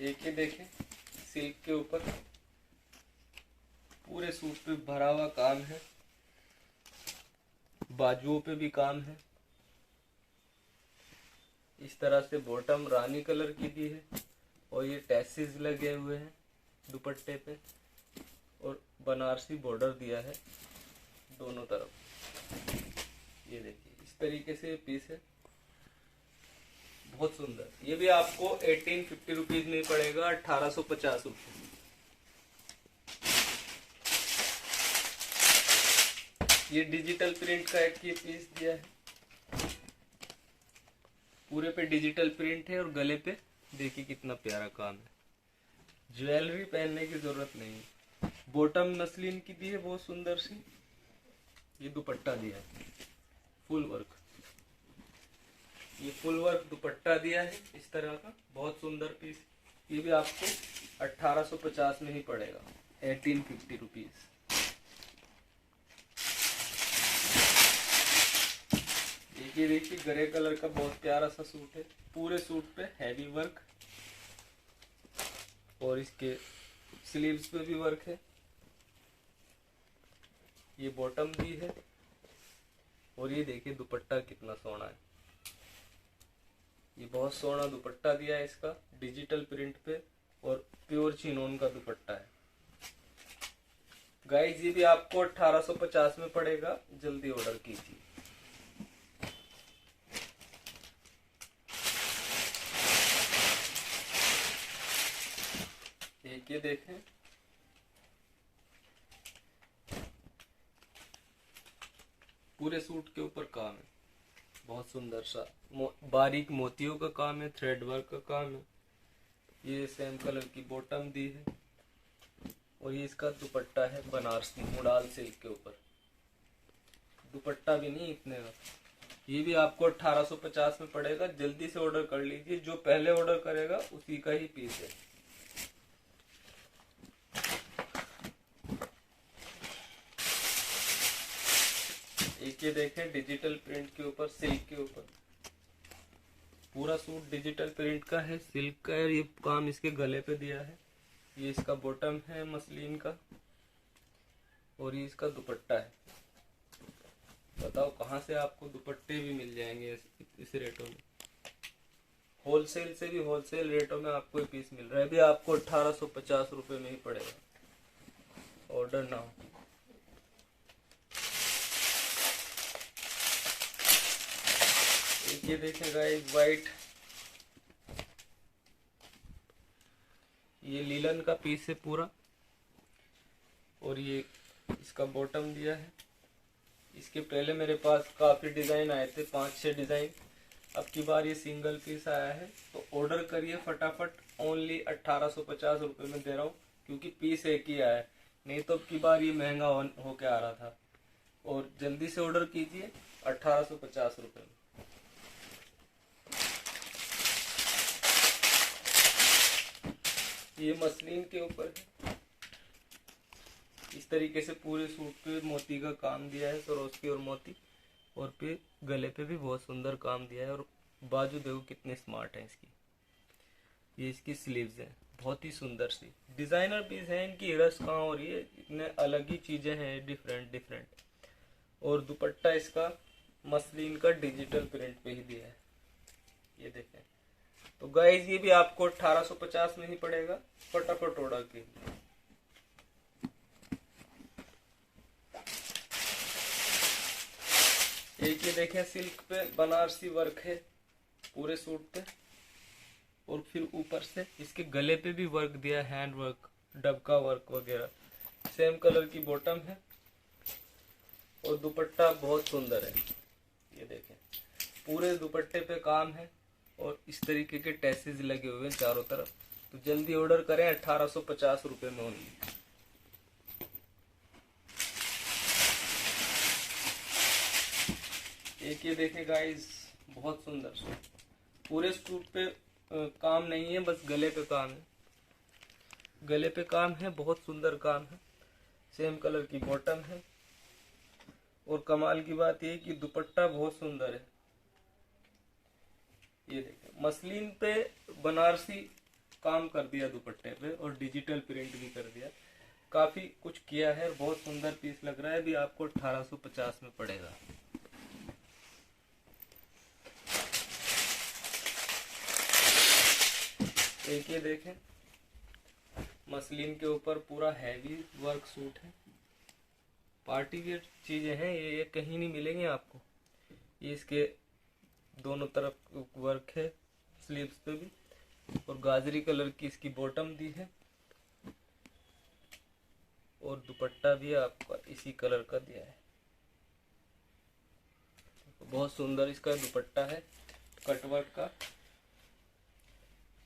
एक ही देखें सिल्क के ऊपर पूरे सूट पे भरा हुआ काम है, बाजुओं पे भी काम है, इस तरह से बॉटम रानी कलर की भी है और ये टैसेस लगे हुए हैं, दुपट्टे पे और बनारसी बॉर्डर दिया है दोनों तरफ। ये देखिए इस तरीके से ये पीस है, बहुत सुंदर। ये भी आपको 1850 रुपीज में पड़ेगा, 1850 रुपये। ये डिजिटल प्रिंट का एक ये पीस दिया है, पूरे पे डिजिटल प्रिंट है और गले पे देखिए कितना प्यारा काम है। ज्वेलरी पहनने की जरूरत नहीं। बॉटम मसलिन की दी है बहुत सुंदर सी। ये दुपट्टा दिया है फुल वर्क, ये फुल वर्क दुपट्टा दिया है इस तरह का, बहुत सुंदर पीस। ये भी आपको 1850 में ही पड़ेगा, 1850 रुपीज। ये देखिए ग्रे कलर का बहुत प्यारा सा सूट है, पूरे सूट पे हैवी वर्क और इसके स्लीव्स पे भी वर्क है। ये बॉटम भी है और ये देखिए दुपट्टा कितना सोना है। ये बहुत सोना दुपट्टा दिया है इसका, डिजिटल प्रिंट पे और प्योर चिनोन का दुपट्टा है। गाइस ये भी आपको 1850 में पड़ेगा, जल्दी ऑर्डर कीजिए। ये देखें, पूरे सूट के ऊपर काम है, बहुत सुंदर सा बारीक मोतियों का काम है, थ्रेड वर्क का काम है। ये सेम कलर की बॉटम दी है और ये इसका दुपट्टा है बनारसी मुडाल सिल्क के ऊपर। दुपट्टा भी नहीं इतने का। ये भी आपको 1850 में पड़ेगा, जल्दी से ऑर्डर कर लीजिए, जो पहले ऑर्डर करेगा उसी का ही पीस है। एक ये देखें डिजिटल प्रिंट के ऊपर, सिल्क के ऊपर, पूरा सूट डिजिटल प्रिंट का है, सिल्क का है। ये काम इसके गले पे दिया है। ये इसका बॉटम है मसलिन का और ये इसका दुपट्टा है। बताओ कहाँ से आपको दुपट्टे भी मिल जाएंगे इस रेटों में। होलसेल से भी होलसेल रेटों में आपको ये पीस मिल रहा है, भी आपको 1850 रुपये में ही पड़ेगा। ऑर्डर ना हो। ये देखें गाइस वाइट, ये लीलन का पीस है पूरा और ये इसका बॉटम दिया है। इसके पहले मेरे पास काफी डिजाइन आए थे, 5-6 डिजाइन। अब की बार ये सिंगल पीस आया है, तो ऑर्डर करिए फटाफट। ओनली 1850 रुपये में दे रहा हूँ, क्योंकि पीस एक ही आया है, नहीं तो अब की बार ये महंगा होके आ रहा था। और जल्दी से ऑर्डर कीजिए 1850 रुपये में। ये मसलिन के ऊपर है, इस तरीके से पूरे सूट पे मोती का काम दिया है, सरोस्की और मोती, और पे गले पे भी बहुत सुंदर काम दिया है। और बाजू देखो कितने स्मार्ट है इसकी। ये इसकी स्लीव्स है, बहुत ही सुंदर सी डिजाइनर पीस है। इनकी हिरस कहाँ हो रही है, इतने अलग ही चीजें हैं, डिफरेंट डिफरेंट। और दुपट्टा इसका मसलिन का डिजिटल प्रिंट पे ही दिया है, ये देखें। तो गाइज ये भी आपको 1850 में ही पड़ेगा, फटाफट ऑर्डर कीजिए। एक ये देखें सिल्क पे बनारसी वर्क है पूरे सूट पे, और फिर ऊपर से इसके गले पे भी वर्क दिया है, हैंड वर्क, डबका वर्क वगैरह। सेम कलर की बॉटम है और दुपट्टा बहुत सुंदर है। ये देखें पूरे दुपट्टे पे काम है और इस तरीके के टैसेज लगे हुए हैं चारों तरफ। तो जल्दी ऑर्डर करें 1850 रुपये में ओनली। एक ये देखें गाइस, बहुत सुंदर सूट, पूरे सूट पे काम नहीं है, बस गले पे काम है। गले पे काम है, बहुत सुंदर काम है। सेम कलर की बॉटम है और कमाल की बात यह कि दुपट्टा बहुत सुंदर है। ये देखें मसलिन पे बनारसी काम कर दिया दुपट्टे पे और डिजिटल प्रिंट भी कर दिया, काफी कुछ किया है। बहुत सुंदर पीस लग रहा है, भी आपको 1850 में पड़ेगा। एक ये देखें मसलिन के ऊपर पूरा हैवी वर्क सूट है। पार्टी वेयर चीजें हैं ये कहीं नहीं मिलेंगे आपको। ये इसके दोनों तरफ वर्क है, स्लीव्स पे भी, और गाजरी कलर की इसकी बॉटम दी है, और दुपट्टा भी आपका इसी कलर का दिया है। बहुत सुंदर इसका दुपट्टा है कटवर्क का।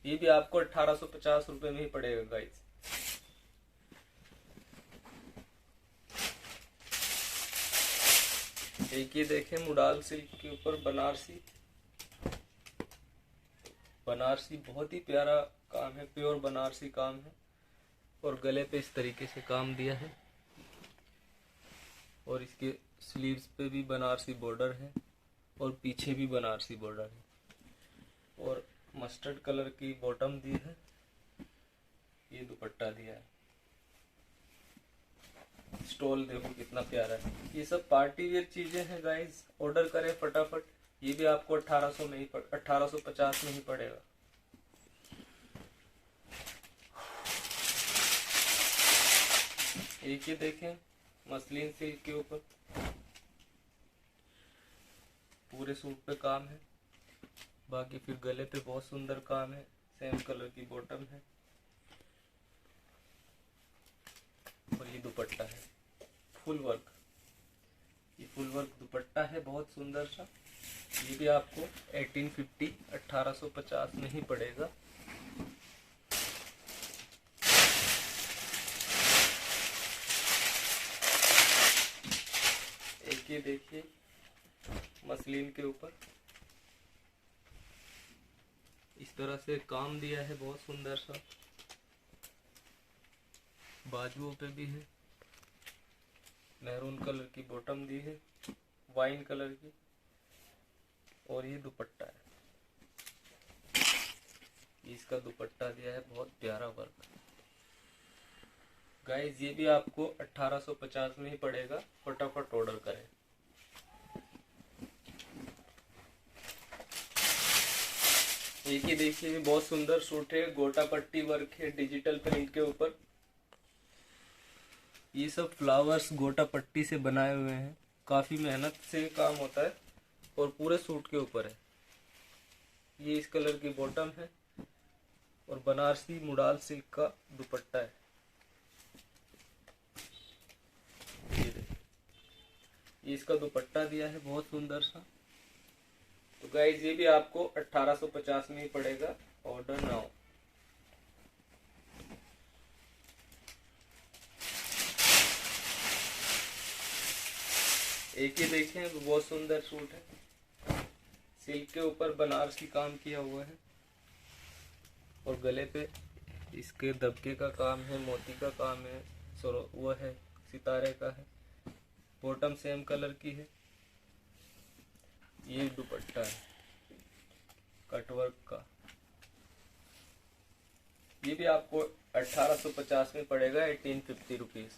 ये भी आपको 1850 रुपए में ही पड़ेगा गाइस। एक ये देखें मुडाल सिल्क के ऊपर बनारसी। बनारसी बहुत ही प्यारा काम है, प्योर बनारसी काम है, और गले पे इस तरीके से काम दिया है, और इसके स्लीव्स पे भी बनारसी बॉर्डर है, और पीछे भी बनारसी बॉर्डर है, और मस्टर्ड कलर की बॉटम दी है। ये दुपट्टा दिया है। स्टोल देखो कितना प्यारा है। ये सब पार्टी वेयर चीजें हैं गाइस, ऑर्डर करें फटाफट। ये भी आपको 1850 में ही पड़ेगा। एक ये देखें मसलिन सिल्क के ऊपर पूरे सूट पे काम है। बाकी फिर गले पे बहुत सुंदर काम है, सेम कलर की बॉटम है, और ये दुपट्टा है फुल वर्क। ये फुल वर्क दुपट्टा है बहुत सुंदर सा। ये भी आपको 1850 में ही पड़ेगा। एक ये देखिए मसलिन के ऊपर इस तरह से काम दिया है बहुत सुंदर सा। बाजुओं पे भी है, मैरून कलर की बॉटम दी है, वाइन कलर की, और ये दुपट्टा है। इसका दुपट्टा दिया है बहुत प्यारा वर्क। गाइस ये भी आपको 1850 में ही पड़ेगा, फटाफट ऑर्डर करें। एक ही देखिए भी बहुत सुंदर सूट है, गोटा पट्टी वर्क है डिजिटल प्रिंट के ऊपर। ये सब फ्लावर्स गोटा पट्टी से बनाए हुए हैं, काफी मेहनत से काम होता है, और पूरे सूट के ऊपर है। ये इस कलर की बॉटम है, और बनारसी मुडाल सिल्क का दुपट्टा है। ये देखिए, ये इसका दुपट्टा दिया है बहुत सुंदर सा। तो गाइज ये भी आपको 1850 में ही पड़ेगा। Order now. एक ही देखें बहुत सुंदर सूट है, सिल्क के ऊपर बनारसी काम किया हुआ है, और गले पे इसके दबके का काम है, मोती का काम है, वो है सितारे का है, बॉटम सेम कलर की है। ये दुपट्टा है कटवर्क का। ये भी आपको 1850 में पड़ेगा, 1850 रुपीज।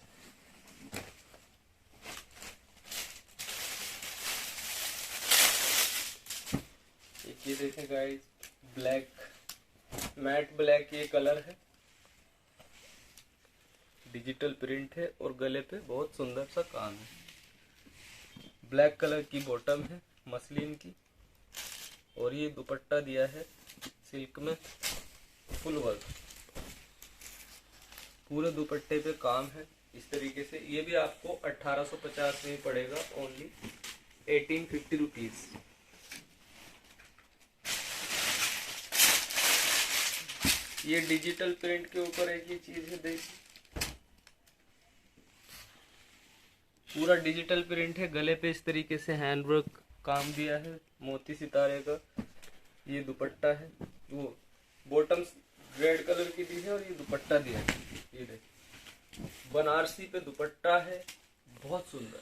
ये देखें गाइस, ब्लैक, मैट ब्लैक ये कलर है, डिजिटल प्रिंट है, और गले पे बहुत सुंदर सा काम है। ब्लैक कलर की बॉटम है मसलिन की, और ये दुपट्टा दिया है सिल्क में फुल वर्क। पूरे दुपट्टे पे काम है इस तरीके से। ये भी आपको 1850 में ही पड़ेगा, ओनली 1850 रुपीज। ये डिजिटल प्रिंट के ऊपर एक ही चीज है, देखिए पूरा डिजिटल प्रिंट है। गले पे इस तरीके से हैंडवर्क काम दिया है मोती सितारे का। ये दुपट्टा है, वो बॉटम रेड कलर की दी है, और ये दुपट्टा दिया है। ये देखिए बनारसी पे दुपट्टा है बहुत सुंदर।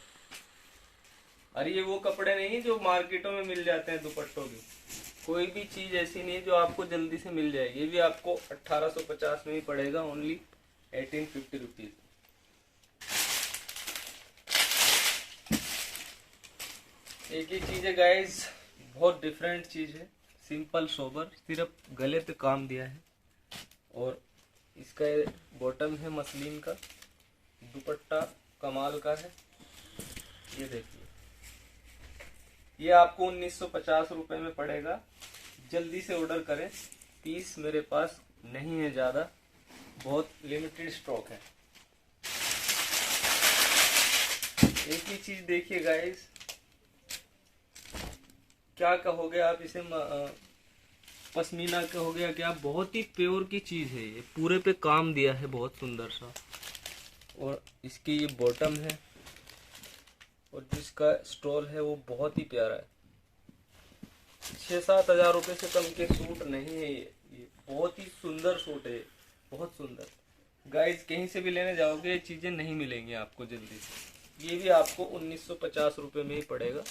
अरे ये वो कपड़े नहीं जो मार्केटों में मिल जाते हैं दुपट्टों के, कोई भी चीज ऐसी नहीं जो आपको जल्दी से मिल जाए। ये भी आपको 1850 में ही पड़ेगा, ओनली 1850 रुपीज। एक ही चीज है गाइस, बहुत डिफरेंट चीज है, सिंपल सोबर, सिर्फ गले पे काम दिया है, और इसका बॉटम है मसलिन का, दुपट्टा कमाल का है। ये देखिए, ये आपको 1950 रुपये में पड़ेगा। जल्दी से ऑर्डर करें, पीस मेरे पास नहीं है ज़्यादा, बहुत लिमिटेड स्टॉक है। एक ही चीज देखिए गाइस, क्या कहोगे आप इसे, पश्मीना कहोगे या क्या, बहुत ही प्योर की चीज है ये, पूरे पे काम दिया है बहुत सुंदर सा। और इसकी ये बॉटम है और जिसका स्टॉल है वो बहुत ही प्यारा है। 6-7 हजार रुपये से कम के सूट नहीं है ये बहुत ही सुंदर सूट है, बहुत सुंदर। गाइस कहीं से भी लेने जाओगे ये चीजें नहीं मिलेंगी आपको जल्दी से। ये भी आपको 1950 रुपये में ही पड़ेगा।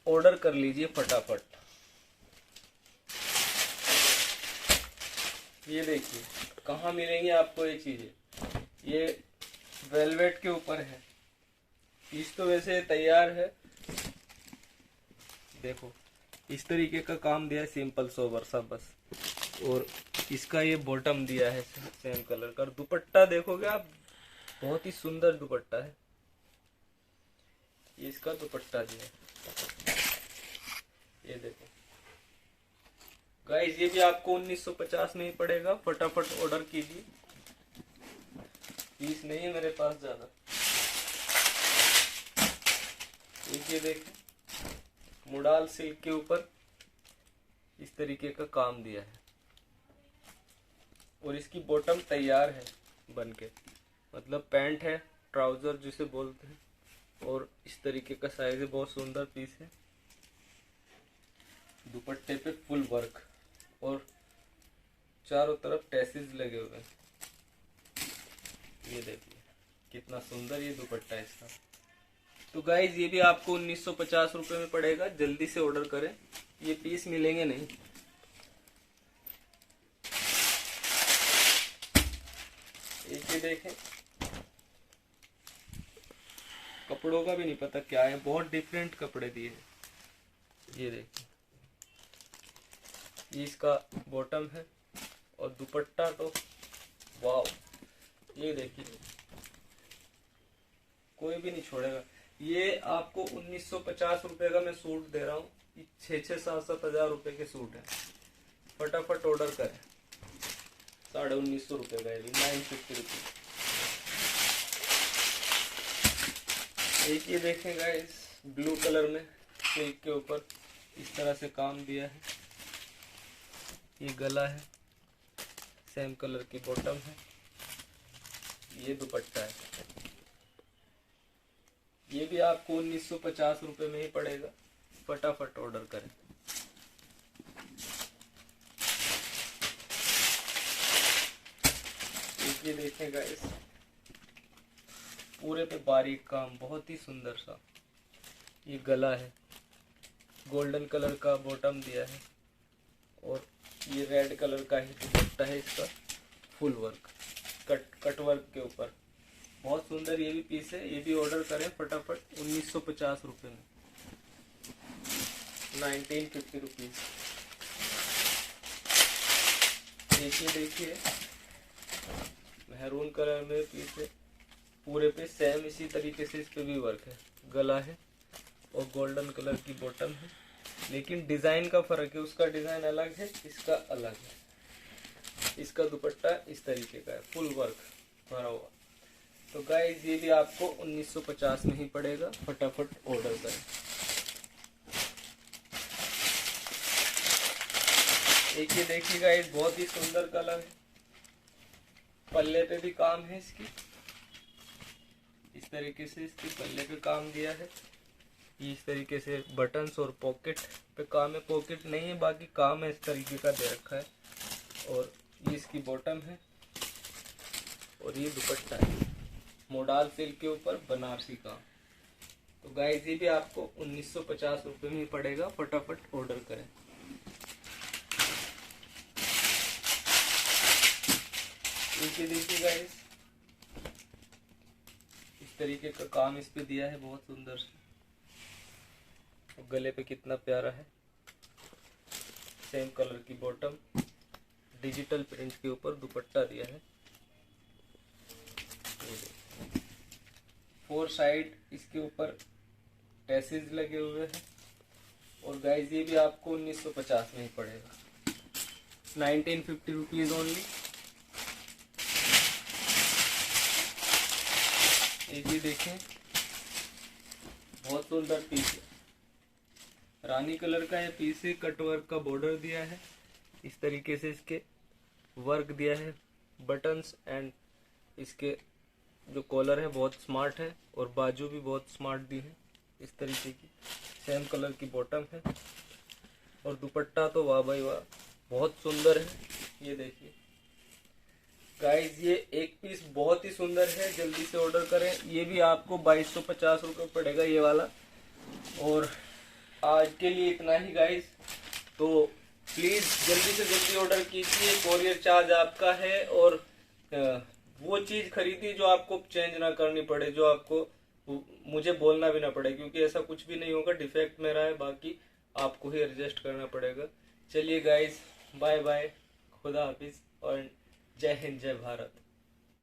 ऑर्डर कर लीजिए फटाफट। ये देखिए कहाँ मिलेंगी आपको ये चीजें, ये वेलवेट के ऊपर है। पीस तो वैसे तैयार है, देखो इस तरीके का काम दिया है, सिंपल सोबर सा बस। और इसका ये बॉटम दिया है सेम कलर का। दुपट्टा देखोगे आप, बहुत ही सुंदर दुपट्टा है। ये इसका दुपट्टा दिया है, ये देखो गाइस, ये भी आपको 1950 में ही पड़ेगा। फटाफट ऑर्डर कीजिए, पीस नहीं है मेरे पास ज्यादा। ये देखें, मुडाल सिल्क के ऊपर इस तरीके का काम दिया है और इसकी बॉटम तैयार है बनके, मतलब पैंट है, ट्राउजर जिसे बोलते हैं। और इस तरीके का साइज है, बहुत सुंदर पीस है। दुपट्टे पे फुल वर्क और चारों तरफ टैसेस लगे हुए हैं। ये देखिए कितना सुंदर ये दुपट्टा है इसका। तो गाइज ये भी आपको 1950 रुपये में पड़ेगा। जल्दी से ऑर्डर करें, ये पीस मिलेंगे नहीं। एक ये देखें, कपड़ों का भी नहीं पता क्या है, बहुत डिफरेंट कपड़े दिए हैं। ये देखिए, ये इसका बॉटम है और दुपट्टा तो वाव। ये देखिए कोई भी नहीं छोड़ेगा। ये आपको 1950 रुपये का मैं सूट दे रहा हूँ। 6-7 हजार रुपये के सूट है। फटाफट ऑर्डर करें, 1950 रुपये का, 950 रुपये। एक ये देखें गाइस, ब्लू कलर में सिल्क के ऊपर इस तरह से काम दिया है। ये गला है, सेम कलर की बॉटम है, ये दुपट्टा है। ये भी आपको 1950 रुपये में ही पड़ेगा। फटाफट ऑर्डर करें। ये देखें गाइस, पूरे पे बारीक काम, बहुत ही सुंदर सा। ये गला है, गोल्डन कलर का बॉटम दिया है और ये रेड कलर का ही दुपट्टा है इसका, फुल वर्क, कट वर्क के ऊपर, बहुत सुंदर ये भी पीस है। ये भी ऑर्डर करें फटाफट, 1950 रुपये में, 1950 रुपीज। ये देखिए मैरून कलर में पीस है, पूरे पे सेम इसी तरीके से इस पे भी वर्क है। गला है और गोल्डन कलर की बॉटम है, लेकिन डिजाइन का फर्क है, उसका डिजाइन अलग है, इसका अलग है। इसका दुपट्टा इस तरीके का है, फुल वर्क भरा हुआ। तो गाइस ये भी आपको 1950 में ही पड़ेगा। फटाफट ऑर्डर करें। एक ये देखिए गाइस, बहुत ही सुंदर कलर है, पल्ले पे भी काम है इसकी, इस तरीके से इसके पल्ले पे काम दिया है। ये इस तरीके से बटन्स और पॉकेट पे काम है, पॉकेट नहीं है बाकी काम है, इस तरीके का दे रखा है। और ये इसकी बॉटम है और ये दुपट्टा है, मोडाल सिल्क के ऊपर बनारसी काम। तो गाइस ये भी आपको 1950 रुपये में ही पड़ेगा। फटाफट ऑर्डर करें। ये देखिए गाइस, इस तरीके का काम इस पे दिया है, बहुत सुंदर से। गले पे कितना प्यारा है, सेम कलर की बॉटम, डिजिटल प्रिंट के ऊपर दुपट्टा दिया है। 4 साइड इसके ऊपर टैसेज लगे हुए हैं। और गाइज ये भी आपको 1950 में ही पड़ेगा, 1950 रुपीज ओनली। ये देखें, बहुत सुंदर पीस है, रानी कलर का ये पीस है। कटवर्क का बॉर्डर दिया है, इस तरीके से इसके वर्क दिया है, बटन्स एंड इसके जो कॉलर है बहुत स्मार्ट है और बाजू भी बहुत स्मार्ट दी है इस तरीके की। सेम कलर की बॉटम है और दुपट्टा तो वाह भाई वाह, बहुत सुंदर है। ये देखिए गाइज, ये एक पीस बहुत ही सुंदर है, जल्दी से ऑर्डर करें। ये भी आपको 2250 रुपये पड़ेगा ये वाला। और आज के लिए इतना ही गाइज, तो प्लीज जल्दी से जल्दी ऑर्डर कीजिए, कोरियर चार्ज आपका है। और वो चीज खरीदी जो आपको चेंज ना करनी पड़े, जो आपको मुझे बोलना भी ना पड़े, क्योंकि ऐसा कुछ भी नहीं होगा, डिफेक्ट मेरा है, बाकी आपको ही एडजस्ट करना पड़ेगा। चलिए गाइज, बाय बाय, खुदा हाफिज और जय हिंद जय भारत।